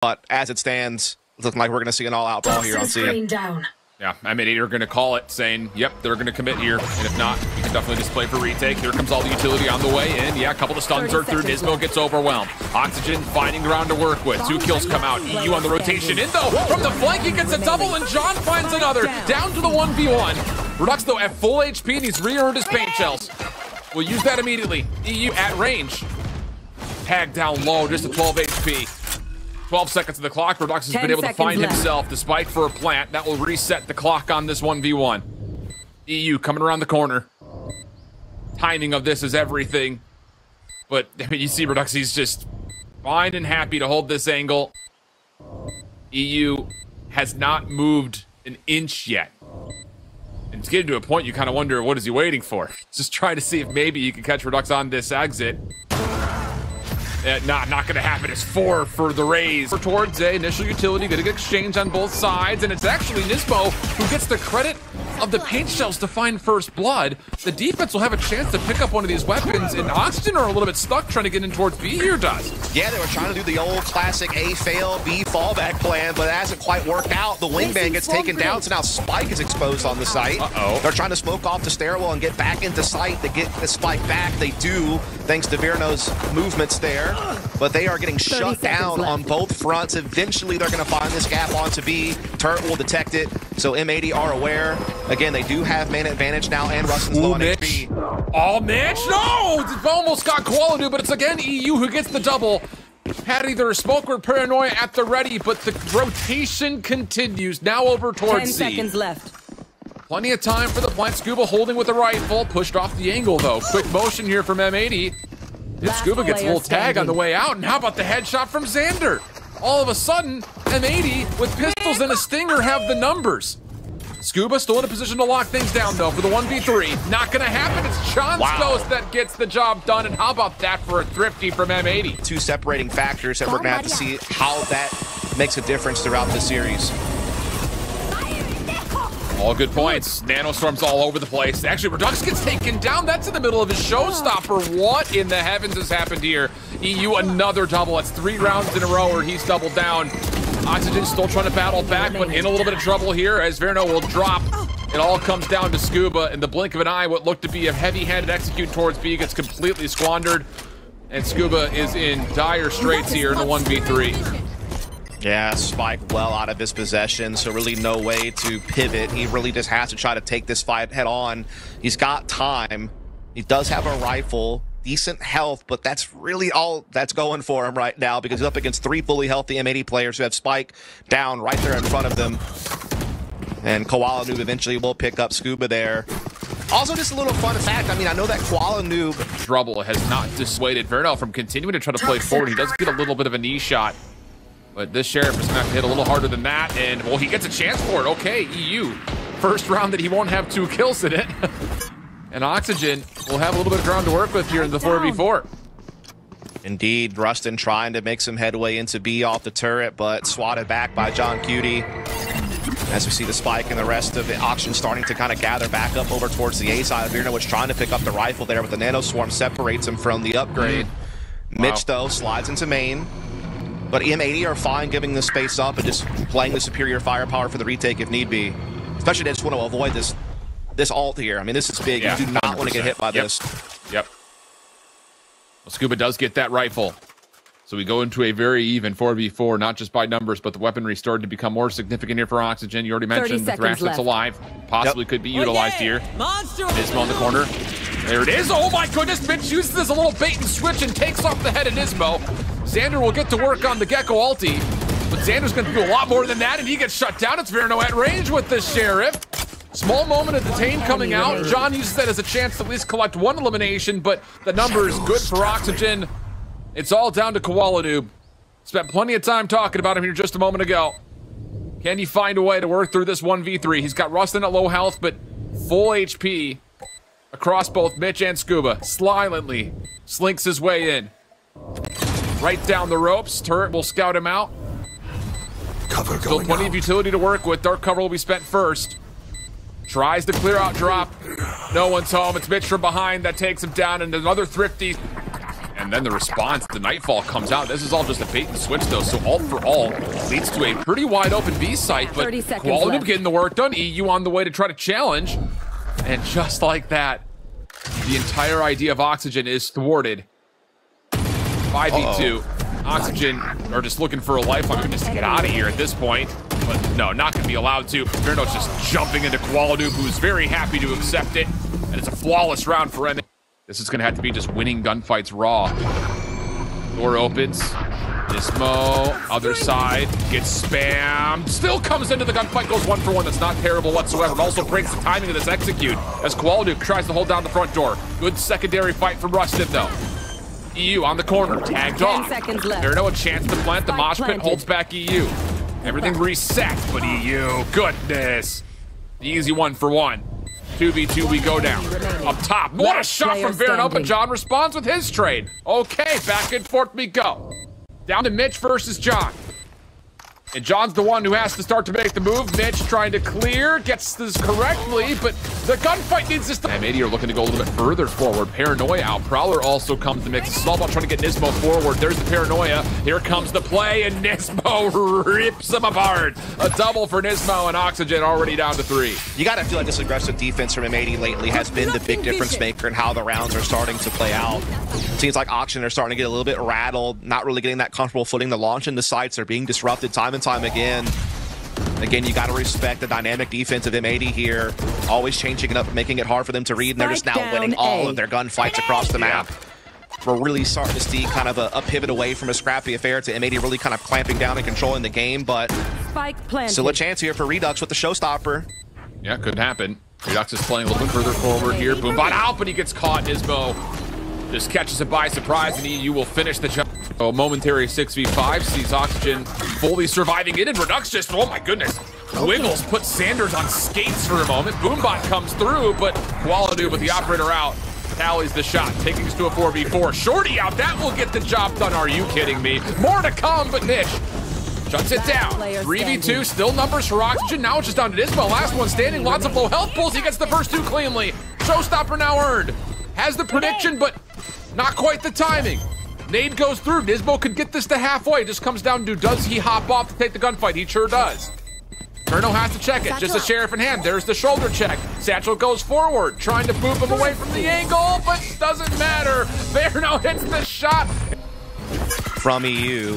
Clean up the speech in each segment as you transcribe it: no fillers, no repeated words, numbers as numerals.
But as it stands, it's looking like we're going to see an all-out brawl here on C. Yeah, M80 are going to call it, saying, yep, they're going to commit here. And if not, you can definitely just play for retake. Here comes all the utility on the way in. Yeah, a couple of stuns are through. NiSMO gets overwhelmed. Oxygen finding ground to work with. 2 kills come out. eeiu on the rotation in, though. From the flank, he gets a double, and John finds another. Down to the 1v1. Redux, though, at full HP, and he's re-earned his paint shells. We'll use that immediately. eeiu at range. Tag down low, just a 12 HP. 12 seconds of the clock. Redux has been able to find himself the spike for a plant. That will reset the clock on this 1v1. eeiu coming around the corner. Timing of this is everything. But I mean, you see Redux, he's just fine and happy to hold this angle. eeiu has not moved an inch yet. And it's getting to a point you kind of wonder, what is he waiting for? Just try to see if maybe you can catch Redux on this exit. Not going to happen. It's 4 for the raise. Towards a initial utility, going to get exchange on both sides, and it's actually NiSMO who gets the credit of the paint shells to find first blood. The defense will have a chance to pick up one of these weapons, and Oxygen are a little bit stuck trying to get in towards B here, does. Yeah, they were trying to do the old classic A fail, B fallback plan, but it hasn't quite worked out. The wingman gets taken down, so now Spike is exposed on the site. They're trying to smoke off the stairwell and get back into sight to get the Spike back. They do, thanks to Verno's movements there, but they are getting shut down on both fronts. Eventually, they're going to find this gap onto B. Turret will detect it, so M80 are aware. Again, they do have man advantage now, and Rustin's low on HP. Oh, Mitch, no! Almost got koalanoob, but it's again eeiu who gets the double. Had either a smoke or paranoia at the ready, but the rotation continues. Now over towards C. 10 seconds left. Plenty of time for the plant. Skuba holding with the rifle. Pushed off the angle, though. Quick motion here from M80. And Skuba gets a little tag on the way out. And how about the headshot from Zander? All of a sudden, M80 with pistols and a stinger have the numbers. Skuba still in a position to lock things down, though, for the 1v3. Not going to happen. It's John's Ghost that gets the job done. And how about that for a thrifty from M80? 2 separating factors that we're going to have to see how that makes a difference throughout the series. All good points. Nanostorms all over the place. Actually, Redux gets taken down. That's in the middle of his showstopper. What in the heavens has happened here? eeiu another double. That's 3 rounds in a row where he's doubled down. Oxygen still trying to battle back, but in a little bit of trouble here as Verno will drop. It all comes down to Skuba. In the blink of an eye, what looked to be a heavy-handed execute towards B gets completely squandered. And Skuba is in dire straits here in the 1v3. Yeah, Spike well out of his possession, so really no way to pivot. He really just has to try to take this fight head on. He's got time. He does have a rifle, decent health, but that's really all that's going for him right now because he's up against 3 fully healthy M80 players who have Spike down right there in front of them. And koalanoob eventually will pick up Skuba there. Also, just a little fun fact, I mean, I know that koalanoob trouble has not dissuaded Verno from continuing to try to play forward. He does get a little bit of a knee shot. But this Sheriff is going to have to hit a little harder than that, and, well, he gets a chance for it. Okay, eeiu. First round that he won't have 2 kills in it. And Oxygen will have a little bit of ground to work with here in the 4v4. Indeed, Rustin trying to make some headway into B off the turret, but swatted back by johnqt. As we see the Spike and the rest of the Oxygen starting to kind of gather back up over towards the A side. Verno was trying to pick up the rifle there, but the nanoswarm separates him from the upgrade. Mitch, though, slides into main. But M80 are fine giving this space up and just playing the superior firepower for the retake if need be. Especially they just want to avoid this ult here. I mean, this is big. Yeah, you do not want to get hit by this. Yep. Well, Skuba does get that rifle. So we go into a very even 4v4, not just by numbers, but the weaponry started to become more significant here for Oxygen. You already mentioned the Thrash that's alive. Possibly could be utilized here. NiSMO on the corner. There it is. Oh my goodness. Mitch uses this a little bait and switch and takes off the head of NiSMO. Zander will get to work on the Gecko ulti, but Zander's going to do a lot more than that, and he gets shut down. It's Verno at range with the Sheriff. Small moment of detain coming out. John uses that as a chance to at least collect 1 elimination, but the number is good for Oxygen. It's all down to koalanoob. Spent plenty of time talking about him here just a moment ago. Can he find a way to work through this 1v3? He's got Rustin at low health, but full HP across both Mitch and Skuba. Silently slinks his way in. Right down the ropes. Turret will scout him out. Still plenty of utility to work with. Dark cover will be spent first. Tries to clear out drop. No one's home. It's Mitch from behind that takes him down, and another thrifty. And and then the response, the Nightfall comes out. This is all just a bait and switch, though, so ult for ult leads to a pretty wide open B site, but koalanoob getting the work done. eeiu on the way to try to challenge, and just like that, the entire idea of Oxygen is thwarted. 5v2. Oxygen are just looking for a lifeline just to get out of here at this point. But no, not going to be allowed to. Verno's just jumping into koalanoob, who's very happy to accept it. And it's a flawless round for M80. This is going to have to be just winning gunfights raw. Door opens. NiSMO, other side, gets spammed. Still comes into the gunfight, goes 1 for 1. That's not terrible whatsoever. It also breaks the timing of this execute as koalanoob tries to hold down the front door. Good secondary fight from Rustin, though. eeiu on the corner, tagged off. Verno a chance to plant. The mosh pit holds back eeiu. Everything reset, but eeiu, goodness. The easy 1 for 1. 2v2 we go down. Up top, what a shot from Verno, but John responds with his trade. Okay, back and forth we go. Down to Mitch versus John. And John's the one who has to start to make the move. Mitch trying to clear, gets this correctly, but the gunfight needs to stop. M80 are looking to go a little bit further forward. Paranoia out. Prowler also comes to mix. It's all about trying to get NiSMO forward. There's the Paranoia. Here comes the play, and NiSMO rips him apart. A double for NiSMO, and Oxygen already down to 3. You got to feel like this aggressive defense from M80 lately has been the big difference maker in how the rounds are starting to play out. Seems like Oxygen are starting to get a little bit rattled, not really getting that comfortable footing. The launch into sites are being disrupted time and time again. Again, you got to respect the dynamic defense of M80 here. Always changing it up, making it hard for them to read, and they're just now winning all of their gunfights across the map. We're really starting to see kind of a pivot away from a scrappy affair to M80 really kind of clamping down and controlling the game, but still a chance here for Redux with the showstopper. Yeah, could happen. Redux is playing a little bit further forward here. Boombot out, but he gets caught. NiSMO just catches it by surprise, and eeiu will finish the jump. A momentary 6v5 sees Oxygen fully surviving it, and Redux just, oh my goodness, wiggles, puts Sanders on skates for a moment. Boombot comes through, but koalanoob with the operator out tallies the shot, taking us to a 4v4. Shorty out, that will get the job done. Are you kidding me? More to come, but Mitch shuts it down. 3v2, still numbers for Oxygen. Now it's just down to NiSMO. Last one standing, lots of low health pulls. He gets the first 2 cleanly. Showstopper now earned. Has the prediction, but not quite the timing. Nade goes through. NiSMO could get this to halfway. Just comes down to, does he hop off to take the gunfight? He sure does. Verno has to check it. Just a sheriff in hand. There's the shoulder check. Satchel goes forward, trying to boop him away from the angle, but doesn't matter. Verno hits the shot. From eeiu.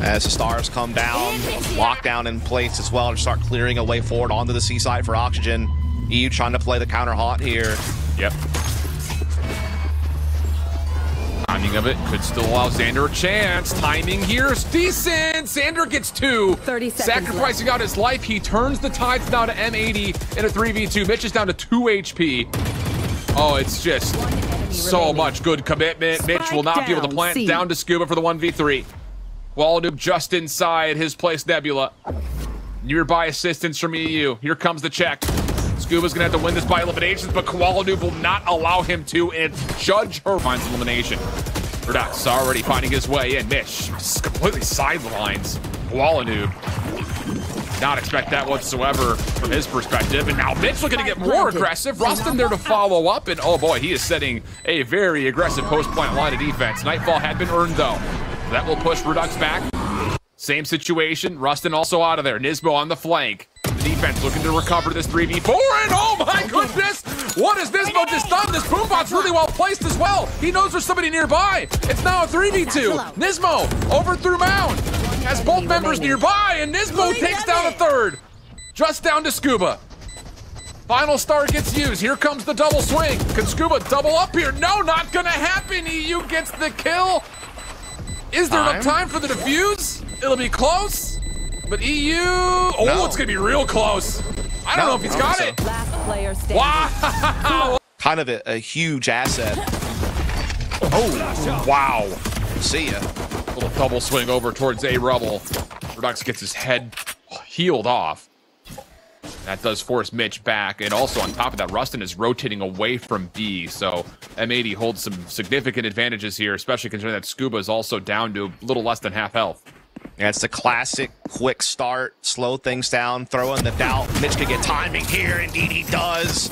As the stars come down, lockdown in place as well to start clearing a way forward onto the C side for Oxygen. eeiu trying to play the counter hot here. Yep. Timing of it could still allow Zander a chance. Timing here is decent. Zander gets 2. 30 seconds sacrificing out his life. He turns the tides now to M80 in a 3v2. Mitch is down to 2 HP. Oh, it's just so much good commitment. Mitch will not be able to plant down to skuba for the 1v3. koalanoob just inside his place Nebula. Nearby assistance from eeiu. Here comes the check. Skuba's gonna have to win this by eliminations, but koalanoob will not allow him to, and Judge her finds elimination. Redux already finding his way in. Mitch just completely sidelines koalanoob. Not expect that whatsoever from his perspective, and now Mitch looking to get more aggressive. Rustin there to follow up, and oh boy, he is setting a very aggressive post-plant line of defense. Nightfall had been earned though. That will push Redux back. Same situation, Rustin also out of there. NiSMO on the flank. The defense looking to recover this 3v4, and oh my goodness! What has NiSMO just done? This Boombot's really well placed as well. He knows there's somebody nearby. It's now a 3v2. NiSMO over through Mound. Has both members nearby, and NiSMO takes down a 3rd. Just down to skuba. Final star gets used. Here comes the double swing. Can skuba double up here? No, not gonna happen. eeiu gets the kill. Is there enough time for the defuse? It'll be close, but eeiu, oh, no. It's gonna be real close. I don't know if he's got it. Last player standing. Wow. Kind of a huge asset. Oh, wow. See ya. Little double swing over towards A Rubble. Redux gets his head healed off. That does force Mitch back, and also on top of that, Rustin is rotating away from B, so M80 holds some significant advantages here, especially considering that skuba is also down to a little less than half health. Yeah, it's the classic quick start, slow things down, throw in the doubt. Mitch can get timing here, indeed he does.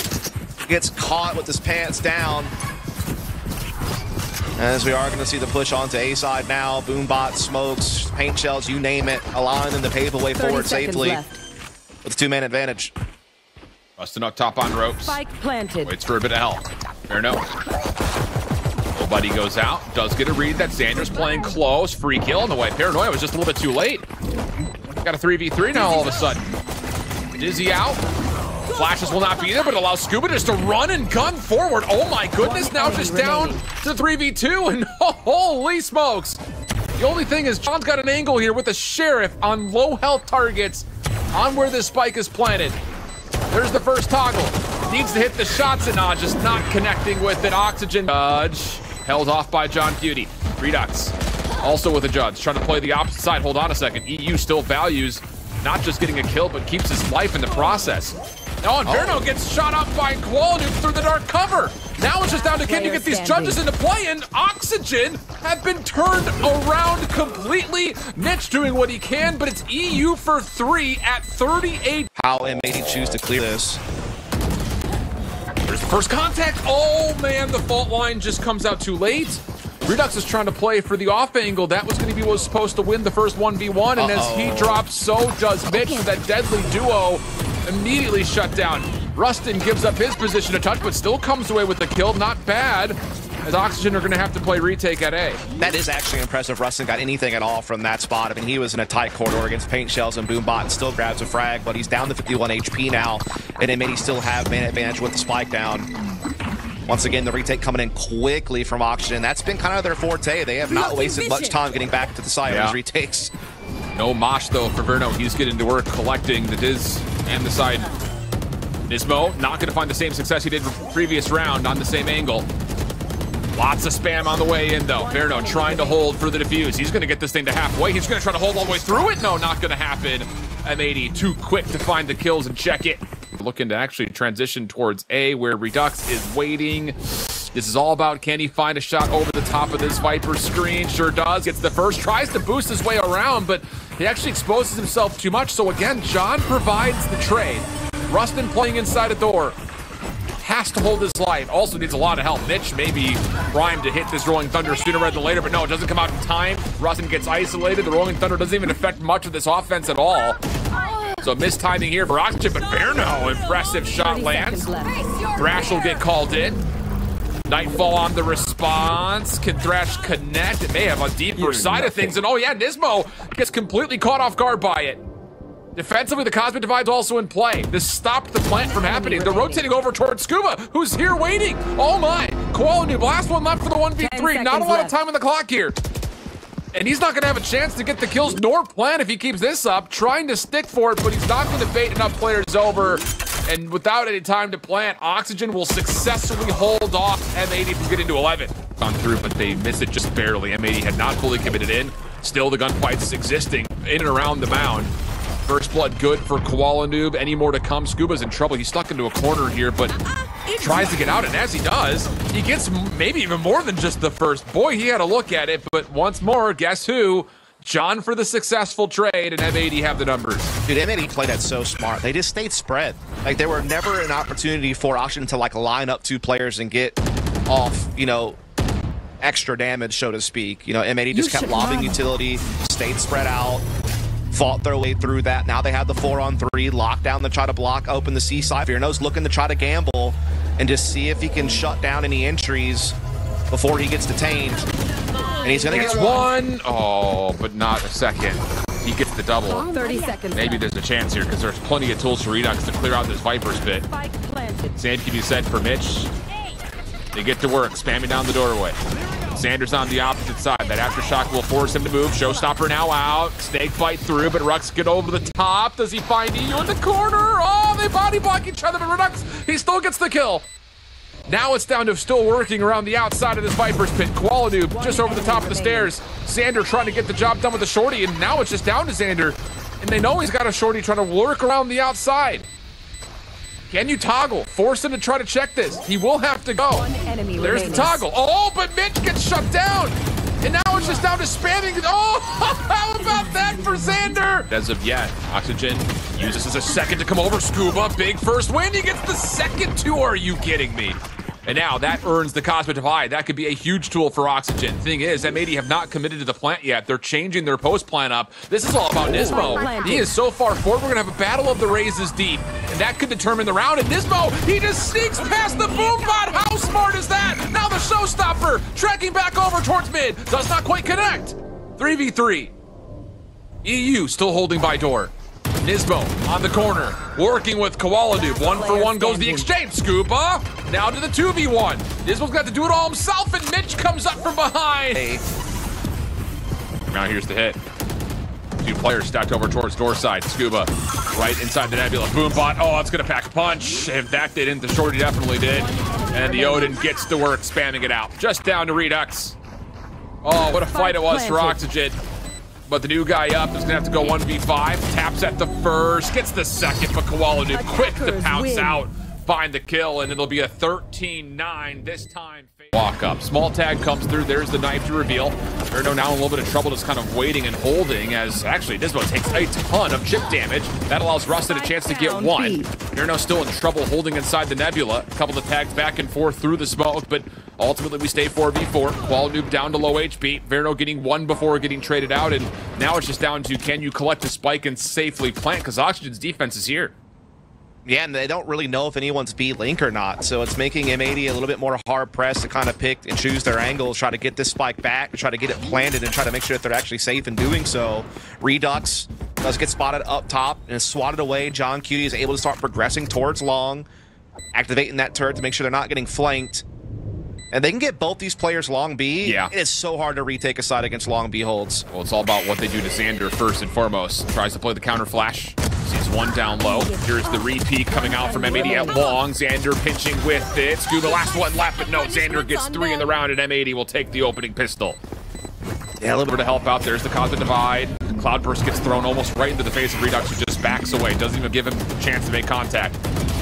Gets caught with his pants down. As we are going to see the push onto A side now. Boombot, smokes, paint shells, you name it. Allowing them to pave the way forward safely with 2-man advantage. Busting up top on ropes. Spike planted. Waits for a bit of help. Verno. Nobody goes out. Does get a read that Zander's playing close. Free kill on the way. Paranoia was just a little bit too late. Got a 3v3 now all of a sudden. Dizzy out. Flashes will not be there, but allows Skuba just to run and gun forward. Oh my goodness, now just down to 3v2, and holy smokes. The only thing is John's got an angle here with the Sheriff on low health targets on where this spike is planted. There's the first toggle. Needs to hit the shots and just not connecting with an oxygen. Judge held off by johnqt. Redux also with a Judge, trying to play the opposite side. Hold on a second. eeiu still values not just getting a kill, but keeps his life in the process. Oh, and Verno gets shot up by koalanoob through the dark cover. Now it's just down to can you get these judges into play, and Oxygen have been turned around completely. Mitch doing what he can, but it's eeiu for 3 at 38. How M80 choose to clear this? There's the first contact. Oh man, the fault line just comes out too late. Redux is trying to play for the off angle. That was going to be what was supposed to win the first 1v1, and as he drops, so does Mitch. That deadly duo immediately shut down. Rustin gives up his position to touch, but still comes away with the kill. Not bad, as Oxygen are going to have to play retake at A. That is actually impressive. Rustin got anything at all from that spot. I mean, he was in a tight corridor against paint shells and Boombot and still grabs a frag, but he's down to 51 HP now, and M80 still have man advantage with the spike down. Once again, the retake coming in quickly from Oxygen. That's been kind of their forte. They have not wasted much time getting back to the side of his retakes. No mosh, though, for Verno. He's getting to work collecting the Diz and the side. NiSMO not going to find the same success he did the previous round on the same angle. Lots of spam on the way in, though. Verno trying to hold for the defuse. He's going to get this thing to halfway. He's going to try to hold all the way through it. No, not going to happen. M80 too quick to find the kills and check it. Looking to actually transition towards A, where Redux is waiting. This is all about, can he find a shot over the top of this Viper screen? Sure does. Gets the first, tries to boost his way around, but he actually exposes himself too much. So again, John provides the trade. Rustin playing inside a door. Has to hold his life. Also needs a lot of help. Mitch maybe primed to hit this Rolling Thunder sooner rather than later, but no, it doesn't come out in time. Rustin gets isolated. The Rolling Thunder doesn't even affect much of this offense at all. So mistiming here for Oxygen, but Verno, impressive shot lands. Thrash will get called in. Nightfall on the response. Can Thrash connect? It may have a deeper side of things. And oh yeah, NiSMO gets completely caught off guard by it. Defensively, the Cosmic Divide's also in play. This stopped the plant from happening. They're rotating over towards Skuba, who's here waiting. Oh my, koalanoob, last one left for the 1v3. Not a lot of time on the clock here. And he's not going to have a chance to get the kills nor plan if he keeps this up. Trying to stick for it, but he's not going to bait enough players over. And without any time to plant, Oxygen will successfully hold off M80 from getting to 11. Gone through, but they miss it just barely. M80 had not fully committed in. Still, the gunfight's existing in and around the mound. First blood good for koalanoob. Any more to come? Skuba's in trouble. He's stuck into a corner here, but tries to get out, and as he does, he gets maybe even more than just the first. Boy, he had a look at it, but once more, guess who? John for the successful trade, and M80 have the numbers. Dude, M80 played that so smart. They just stayed spread. Like, there were never an opportunity for Oxygen to, like, line up two players and get off, you know, extra damage, so to speak. You know, M80 just kept lobbing utility, stayed spread out, fought their way through that. Now they have the 4-on-3 lockdown to try to block open the C side. Verno's looking to try to gamble and just see if he can shut down any entries before he gets detained. And he's gonna get one. Oh, but not a second. He gets the double. 30 seconds. Maybe there's a chance here because there's plenty of tools for Redux to clear out this Viper's bit. Sand can be set for Mitch. They get to work, spamming down the doorway. Zander's on the opposite side. That aftershock will force him to move. Showstopper now out. Snake bite through, but Rux get over the top. Does he find eeiu in the corner? Oh, they body block each other, but Rux, he still gets the kill. Now it's down to still working around the outside of this Viper's pit. koalanoob just over the top of the stairs. Zander trying to get the job done with the shorty, and now it's just down to Zander. And they know he's got a shorty trying to lurk around the outside. Can you toggle? Force him to try to check this. He will have to go. There's the toggle. Oh, but Mitch gets shut down. And now it's just down to spamming. Oh, how about that for Zander? As of yet, Oxygen uses as a second to come over. Skuba, big first win. He gets the second two. Are you kidding me? And now that earns the Cosmic Divide. That could be a huge tool for Oxygen. Thing is, M80 have not committed to the plant yet. They're changing their post plan up. This is all about NiSMO. He is so far forward. We're going to have a battle of the Raises deep. And that could determine the round. And NiSMO, he just sneaks past the boom bot. How smart is that? Now the showstopper trekking back over towards mid. Does not quite connect. 3v3. eeiu still holding by door. NiSMO on the corner, working with koalanoob. 1-for-1 goes the exchange. Skuba now to the 2v1. NiSMO's got to do it all himself, and Mitch comes up from behind. Now here's the hit. Two players stacked over towards door side. Skuba right inside the nebula. Boombot. Oh, that's gonna pack a punch. If that didn't, the shorty definitely did. And the Odin gets to work spamming it out. Just down to randyySAVAGE. Oh, what a fight it was for Oxygen. But the new guy up is gonna have to go 1v5. Taps at the first, gets the second, but koalanoob quick to pounce out, find the kill, and it'll be a 13-9 this time. Walk up, small tag comes through, there's the knife to reveal. Verno now in a little bit of trouble, just kind of waiting and holding, as actually NiSMO takes a ton of chip damage. That allows Rustin a chance to get one. Verno still in trouble holding inside the nebula. A couple of tags back and forth through the smoke, but ultimately we stay 4v4. koalanoob down to low HP. Verno getting one before getting traded out, and now it's just down to can you collect a spike and safely plant, because Oxygen's defense is here. Yeah, and they don't really know if anyone's B-Link or not, so it's making M80 a little bit more hard-pressed to kind of pick and choose their angles, try to get this spike back, try to get it planted, and try to make sure that they're actually safe in doing so. Redux does get spotted up top and is swatted away. johnqt is able to start progressing towards long, activating that turret to make sure they're not getting flanked. And they can get both these players long B. Yeah. It is so hard to retake a side against long B holds. Well, it's all about what they do to Zander first and foremost. Tries to play the counter flash. Sees one down low. Here's the repeat coming out from M80 at long. Zander pinching with it. Skuba last one left, but no, Zander gets 3 in the round, and M80 will take the opening pistol. Yeah, a little bit to help out. There's the Cosmic Divide. Cloudburst gets thrown almost right into the face of Redux, who just backs away. Doesn't even give him a chance to make contact.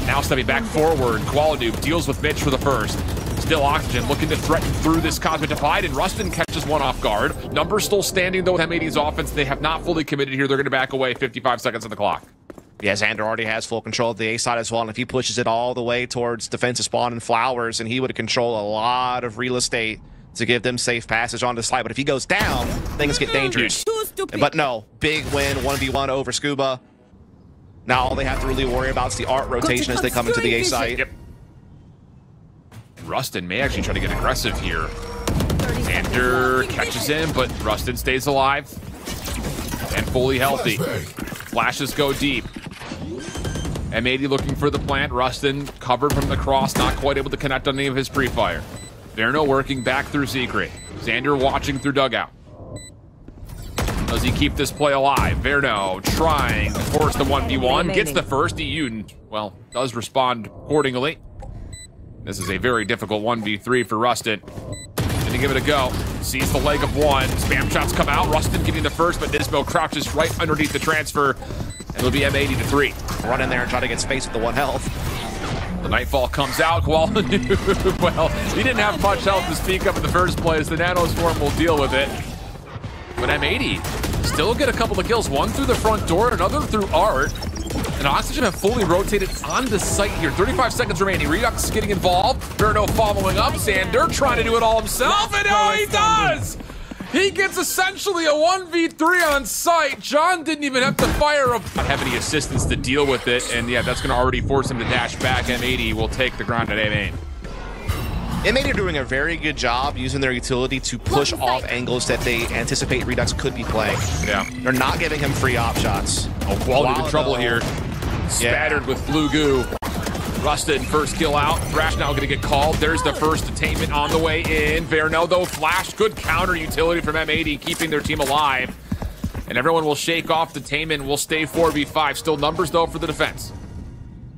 Now stepping back forward. koalanoob deals with Mitch for the first. Still Oxygen looking to threaten through this Cosmic Divide, and Rustin catches one off guard. Numbers still standing, though, with M80's offense. They have not fully committed here. They're going to back away. 55 seconds on the clock. Yeah, Zander already has full control of the A side as well, and if he pushes it all the way towards defensive spawn and flowers, and he would control a lot of real estate to give them safe passage on the slide. But if he goes down, things get dangerous. But no, big win, 1v1 over Skuba. Now all they have to really worry about is the art rotation as they come into the A site. Yep. Rustin may actually try to get aggressive here. Zander catches him, but Rustin stays alive and fully healthy. Flashes go deep. M80 looking for the plant. Rustin covered from the cross, not quite able to connect on any of his pre-fire. Verno working back through Secret. Zander watching through dugout. Does he keep this play alive? Verno trying to force the 1v1. Gets the first. eeiu, well, does respond accordingly. This is a very difficult 1v3 for Rustin. Gonna give it a go. Sees the leg of one. Spam shots come out. Rustin getting the first, but NiSMO crouches right underneath the transfer. And it'll be M80 to 3. Run in there and try to get space with the 1 health. The Nightfall comes out. koalanoob, well, he didn't have much health to speak of in the first place. The Nanoswarm will deal with it. But M80 still get a couple of kills. One through the front door, another through art. And Oxygen have fully rotated on the site here. 35 seconds remaining. Redux getting involved. Verno following up. Zander trying to do it all himself, and now he does! He gets essentially a 1v3 on site. John didn't even have to fire a... Not have any assistance to deal with it, and yeah, that's going to already force him to dash back. M80 will take the ground at A main. M80 are doing a very good job using their utility to push off angles that they anticipate Redux could be playing. Yeah. They're not giving him free op shots. Oh, koalanoob in trouble here. Spattered with blue goo. Rustin, first kill out. Thrash now going to get called. There's the first attainment on the way in. Verno, though, flash. Good counter utility from M80, keeping their team alive. And everyone will shake off the Tainment. Will stay 4v5. Still numbers, though, for the defense.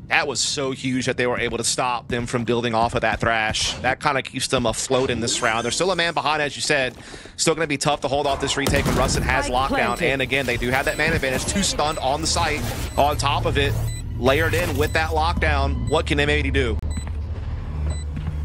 That was so huge that they were able to stop them from building off of that Thrash. That kind of keeps them afloat in this round. There's still a man behind, as you said. Still going to be tough to hold off this retake when Rustin has lockdown. And again, they do have that man advantage. 2 stunned on the site. On top of it, layered in with that lockdown. What can M80 do?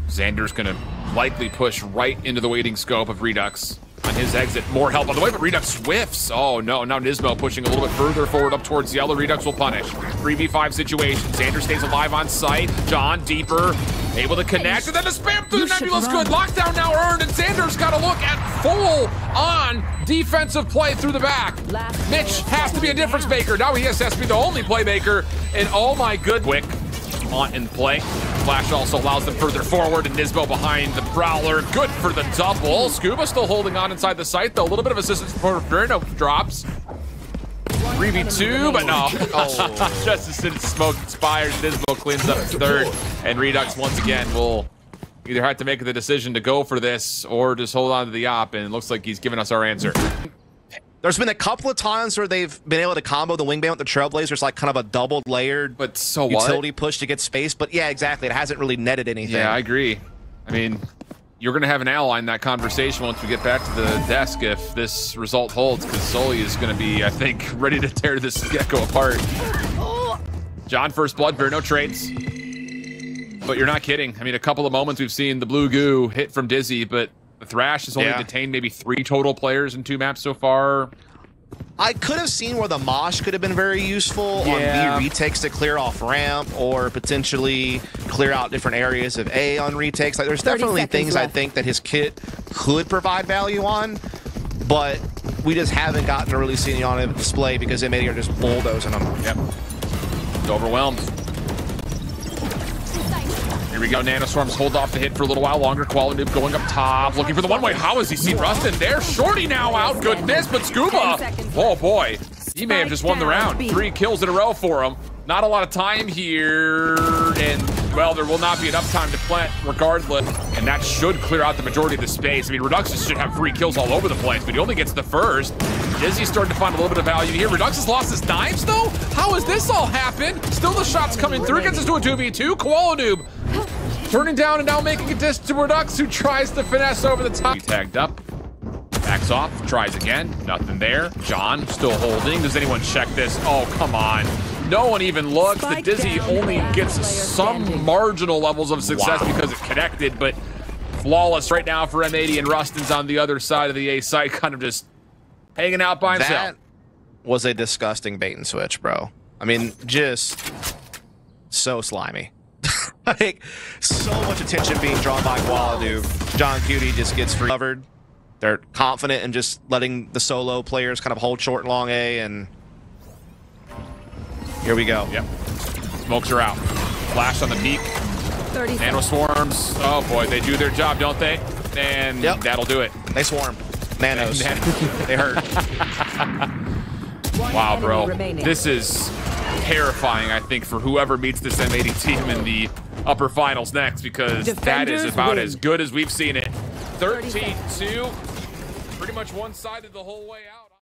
Zander's going to likely push right into the waiting scope of Redux. On his exit, more help on the way, but Redux swifts. Oh no, now NiSMO pushing a little bit further forward up towards yellow. Redux will punish. 3v5 situation. Zander stays alive on site. John deeper. Able to connect, and then the spam through the Nebula's good. Lockdown now earned, and Zander's got to look at full-on defensive play through the back. Mitch has to be a difference maker. Now he has to be the only playmaker, and oh my good. Quick on in play. Flash also allows them further forward, and NiSMO behind the Prowler. Good for the double. Skuba still holding on inside the site, though. A little bit of assistance for Verno drops. 3v2, but no. Oh. Just as soon as smoke expires, NiSMO cleans up third, and Redux once again will either have to make the decision to go for this or just hold on to the op, and it looks like he's given us our answer. There's been a couple of times where they've been able to combo the wingman with the Trailblazers, like kind of a double layered utility push to get space. But yeah, exactly. It hasn't really netted anything. Yeah, I agree. I mean, you're going to have an ally in that conversation once we get back to the desk if this result holds, because Sully is going to be, I think, ready to tear this gecko apart. John, first blood, Verno trades. But you're not kidding. I mean, a couple of moments we've seen the blue goo hit from Dizzy, but the Thrash has only detained maybe 3 total players in 2 maps so far. I could have seen where the Mosh could have been very useful on B retakes to clear off ramp, or potentially clear out different areas of A on retakes. Like, there's definitely things I think that his kit could provide value on, but we just haven't gotten to really see it on display because M80 are just bulldozing them. Yep. He's overwhelmed. Here we go, Nanoswarms hold off the hit for a little while longer. Koalanoob going up top, looking for the one-way. How has he seen Rustin there? Shorty now out, goodness, but Skuba, oh boy, he may have just won the round. 3 kills in a row for him. Not a lot of time here, and well, there will not be enough time to plant regardless, and that should clear out the majority of the space. I mean, Reduxus should have 3 kills all over the place, but he only gets the first. Dizzy's starting to find a little bit of value here. Reduxus lost his knives, though? How has this all happened? Still the shots coming through, gets us to a 2v2. Koalanoob turning down and now making a diss to Redux, who tries to finesse over the top. He tagged up, backs off, tries again, nothing there. John still holding. Does anyone check this? Oh, come on. No one even looks. The Dizzy only gets some marginal levels of success because it connected, but flawless right now for M80, and Rustin's on the other side of the A site, kind of just hanging out by himself. That was a disgusting bait and switch, bro. I mean, just so slimy. Like, so much attention being drawn by koalanoob. johnqt just gets covered. They're confident in just letting the solo players kind of hold short and long A, and here we go. Yep. Smokes are out. Flash on the peak. Nanoswarms. Oh boy, they do their job, don't they? And that'll do it. They swarm. Nanos. They hurt. Wow, bro. This is terrifying, I think, for whoever meets this M80 team in the upper finals next, because that is about as good as we've seen it. 13-2, pretty much one-sided the whole way out.